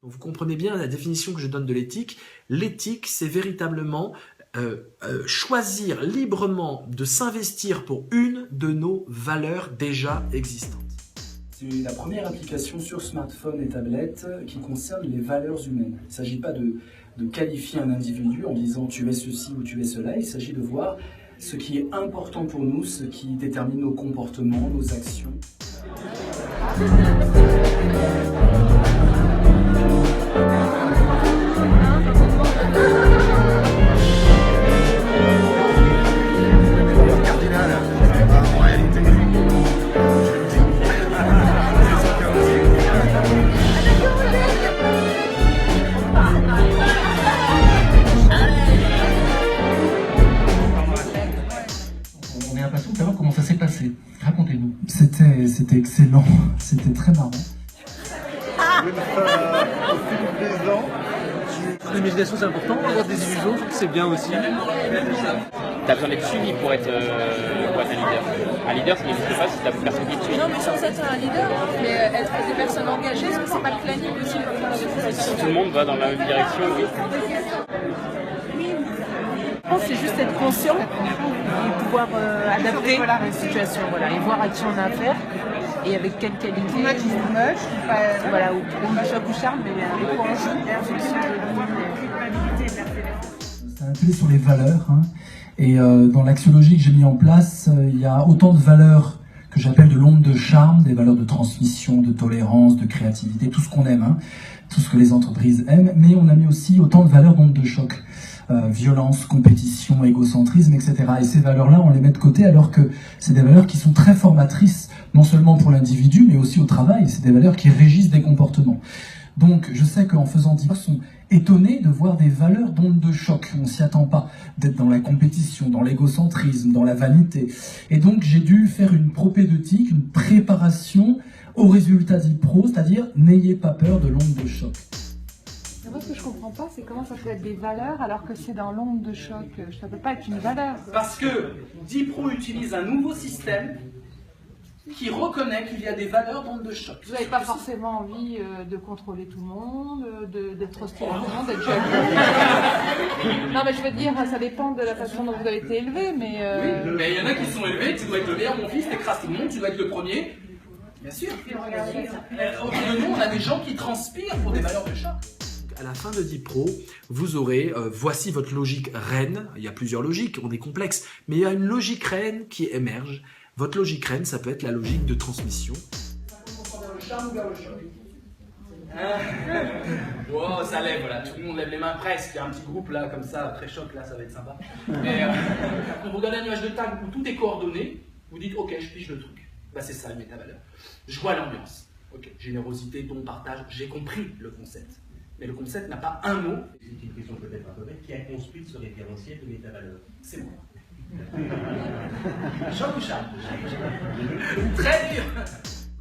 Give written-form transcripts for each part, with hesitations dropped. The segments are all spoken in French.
Donc vous comprenez bien la définition que je donne de l'éthique. L'éthique, c'est véritablement choisir librement de s'investir pour une de nos valeurs déjà existantes. C'est la première application sur smartphone et tablette qui concerne les valeurs humaines. Il ne s'agit pas de qualifier un individu en disant tu es ceci ou tu es cela. Il s'agit de voir ce qui est important pour nous, ce qui détermine nos comportements, nos actions. On est impatient de savoir comment ça s'est passé. Racontez-nous. C'était excellent, c'était très marrant. L'imagination c'est important, avoir des illusions, c'est bien aussi. T'as besoin d'être suivi pour être un leader. Un leader, ça n'existe pas si t'as personne qui te suit. Non, mais sans être un leader, mais être des personnes engagées, est-ce que c'est pas le planning aussi pour faire des Si tout le monde va dans la même direction, oui. Je pense que c'est juste être conscient et pouvoir adapter la situation, et voir à qui on a affaire et avec quelle qualité. Voilà, ou choc ou charme, mais les points en jeu en fonction de C'est un atelier sur les valeurs. Et dans l'axiologie que j'ai mis en place, il y a autant de valeurs que j'appelle de l'onde de charme, des valeurs de transmission, de tolérance, de créativité, tout ce qu'on aime, tout ce que les entreprises aiment, mais on a mis aussi autant de valeurs d'onde de choc. Violence, compétition, égocentrisme, etc. Et ces valeurs-là, on les met de côté alors que c'est des valeurs qui sont très formatrices, non seulement pour l'individu, mais aussi au travail. C'est des valeurs qui régissent des comportements. Donc, je sais qu'en faisant ils sont étonnés de voir des valeurs d'onde de choc. On s'y attend pas, d'être dans la compétition, dans l'égocentrisme, dans la vanité. Et donc, j'ai dû faire une propédeutique, une préparation au résultat d'IPRO, c'est-à-dire n'ayez pas peur de l'onde de choc. Moi, ce que je comprends pas, c'est comment ça peut être des valeurs alors que c'est dans l'onde de choc. Ça peut pas être une valeur. Parce que DIPRO utilise un nouveau système qui reconnaît qu'il y a des valeurs d'onde de choc. Vous n'avez pas forcément envie de contrôler tout le monde, d'être hostile à tout le monde, d'être jaloux. Non, mais je veux dire, ça dépend de la façon dont vous avez été élevé, mais... Oui, mais il y en a qui sont élevés, tu dois être le meilleur, mon fils, t'écrases tout le monde, tu dois être le premier. Bien sûr. Autour de nous, on a des gens qui transpirent pour des valeurs de choc. À la fin de DIPRO, vous aurez, voici votre logique reine. Il y a plusieurs logiques, on est complexe, mais il y a une logique reine qui émerge. Votre logique reine, ça peut être la logique de transmission. Vers le charme ou vers le choc? Oh, ça lève, voilà, tout le monde lève les mains presque. Il y a un petit groupe là, comme ça, très choc, là, ça va être sympa. Mais quand vous regardez un nuage de tag où tout est coordonné, vous dites ok, je pige le truc. Bah, c'est ça le métavaleur. Je vois l'ambiance. Ok, générosité, don, partage, j'ai compris le concept. Mais le concept n'a pas un mot. C'est une question peut-être un peu bête. Qui a construit ce référentiel de métavaleur? C'est moi. Choc ou charme? Très dur.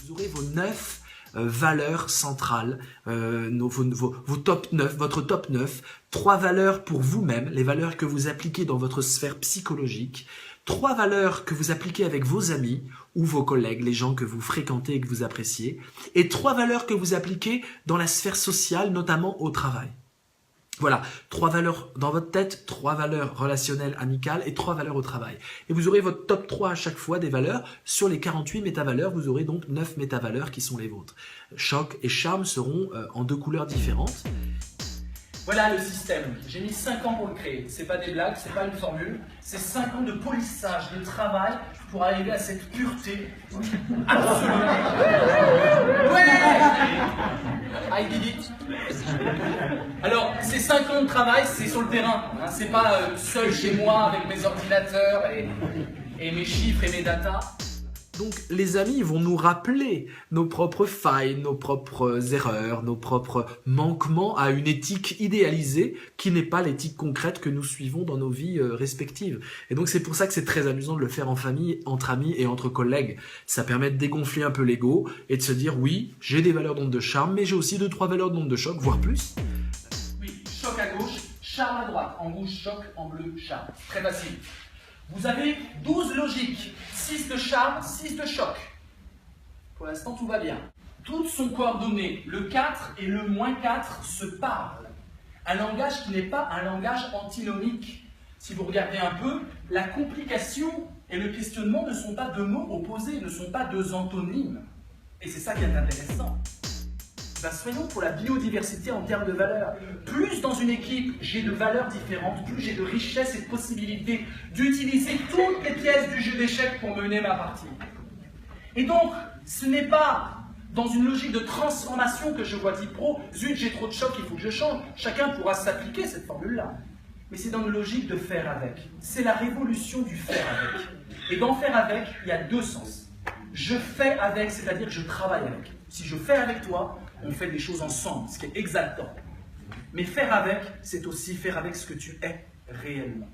Vous aurez vos 9 valeurs centrales, vos top 9, votre top 9, 3 valeurs pour vous-même, les valeurs que vous appliquez dans votre sphère psychologique, 3 valeurs que vous appliquez avec vos amis ou vos collègues, les gens que vous fréquentez et que vous appréciez, et 3 valeurs que vous appliquez dans la sphère sociale, notamment au travail. Voilà, 3 valeurs dans votre tête, 3 valeurs relationnelles, amicales et 3 valeurs au travail. Et vous aurez votre top 3 à chaque fois des valeurs. Sur les 48 métavaleurs, vous aurez donc 9 métavaleurs qui sont les vôtres. Choc et charme seront en 2 couleurs différentes. Voilà le système. J'ai mis 5 ans pour le créer. C'est pas des blagues, c'est pas une formule. C'est 5 ans de polissage, de travail pour arriver à cette pureté absolue. Ouais! I did it. Alors, ces 5 ans de travail, c'est sur le terrain. Hein, c'est pas seul chez moi avec mes ordinateurs et mes chiffres et mes datas. Donc les amis vont nous rappeler nos propres failles, nos propres erreurs, nos propres manquements à une éthique idéalisée qui n'est pas l'éthique concrète que nous suivons dans nos vies respectives. Et donc c'est pour ça que c'est très amusant de le faire en famille, entre amis et entre collègues. Ça permet de dégonfler un peu l'ego et de se dire oui, j'ai des valeurs d'onde de charme, mais j'ai aussi 2-3 valeurs d'onde de choc, voire plus. Oui, choc à gauche, charme à droite. En rouge, choc, en bleu, charme. Très facile. Vous avez 12 logiques, 6 de charme, 6 de choc. Pour l'instant, tout va bien. toutes sont coordonnées. Le 4 et le -4 se parlent. Un langage qui n'est pas un langage antinomique. Si vous regardez un peu, la complication et le questionnement ne sont pas deux mots opposés, ne sont pas deux antonymes. Et c'est ça qui est intéressant. Ben, soyons pour la biodiversité en termes de valeurs. Plus dans une équipe j'ai de valeurs différentes, plus j'ai de richesses et de possibilités d'utiliser toutes les pièces du jeu d'échecs pour mener ma partie. Et donc, ce n'est pas dans une logique de transformation que je vois type pro, zut, j'ai trop de chocs, il faut que je change. Chacun pourra s'appliquer cette formule-là. Mais c'est dans une logique de faire avec. C'est la révolution du faire avec. Et dans faire avec, il y a deux sens. Je fais avec, c'est-à-dire que je travaille avec. Si je fais avec toi, on fait des choses ensemble, ce qui est exaltant. Mais faire avec, c'est aussi faire avec ce que tu es réellement.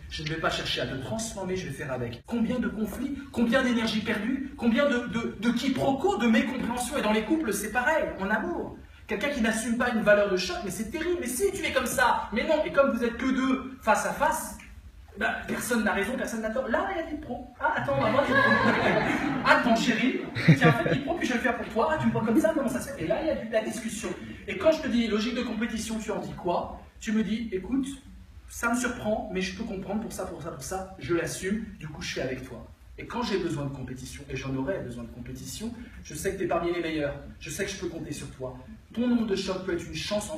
Je ne vais pas chercher à te transformer, je vais faire avec. Combien de conflits, combien d'énergie perdue, combien de quiproquos, de mécompréhension. Et dans les couples, c'est pareil, en amour. Quelqu'un qui n'assume pas une valeur de choc, mais c'est terrible. Mais si tu es comme ça, mais non. Et comme vous êtes que deux face à face, ben, personne n'a raison, personne n'a tort. Là, il y a des pros. Ah, attends, moi, attends, chérie. Tiens, fais des pros, puis je vais le faire pour toi. Ah, tu me vois comme ça, comment ça se fait? Et là, il y a de la discussion. Et quand je te dis logique de compétition, tu en dis quoi? Tu me dis, écoute, ça me surprend, mais je peux comprendre pour ça, je l'assume, du coup, je fais avec toi. Et quand j'ai besoin de compétition, et j'en aurai besoin de compétition, je sais que tu es parmi les meilleurs, je sais que je peux compter sur toi. Ton nombre de chocs peut être une chance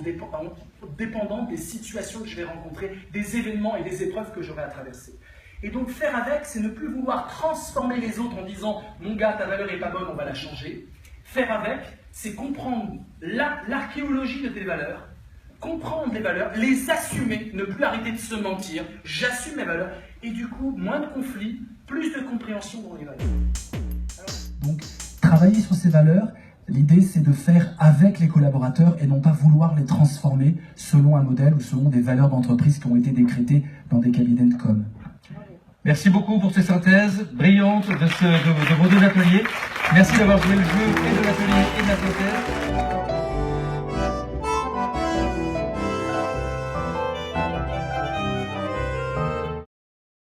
dépendant des situations que je vais rencontrer, des événements et des épreuves que j'aurai à traverser. Et donc faire avec, c'est ne plus vouloir transformer les autres en disant « mon gars, ta valeur n'est pas bonne, on va la changer ». Faire avec, c'est comprendre l'archéologie de tes valeurs, comprendre les valeurs, les assumer, ne plus arrêter de se mentir, j'assume mes valeurs, et du coup, moins de conflits, plus de compréhension dans les valeurs. Donc, travailler sur ces valeurs, l'idée c'est de faire avec les collaborateurs et non pas vouloir les transformer selon un modèle ou selon des valeurs d'entreprise qui ont été décrétées dans des cabinets de com. Merci beaucoup pour ces synthèses brillantes de vos deux ateliers. Merci d'avoir joué le jeu et de l'atelier et de la synthèse.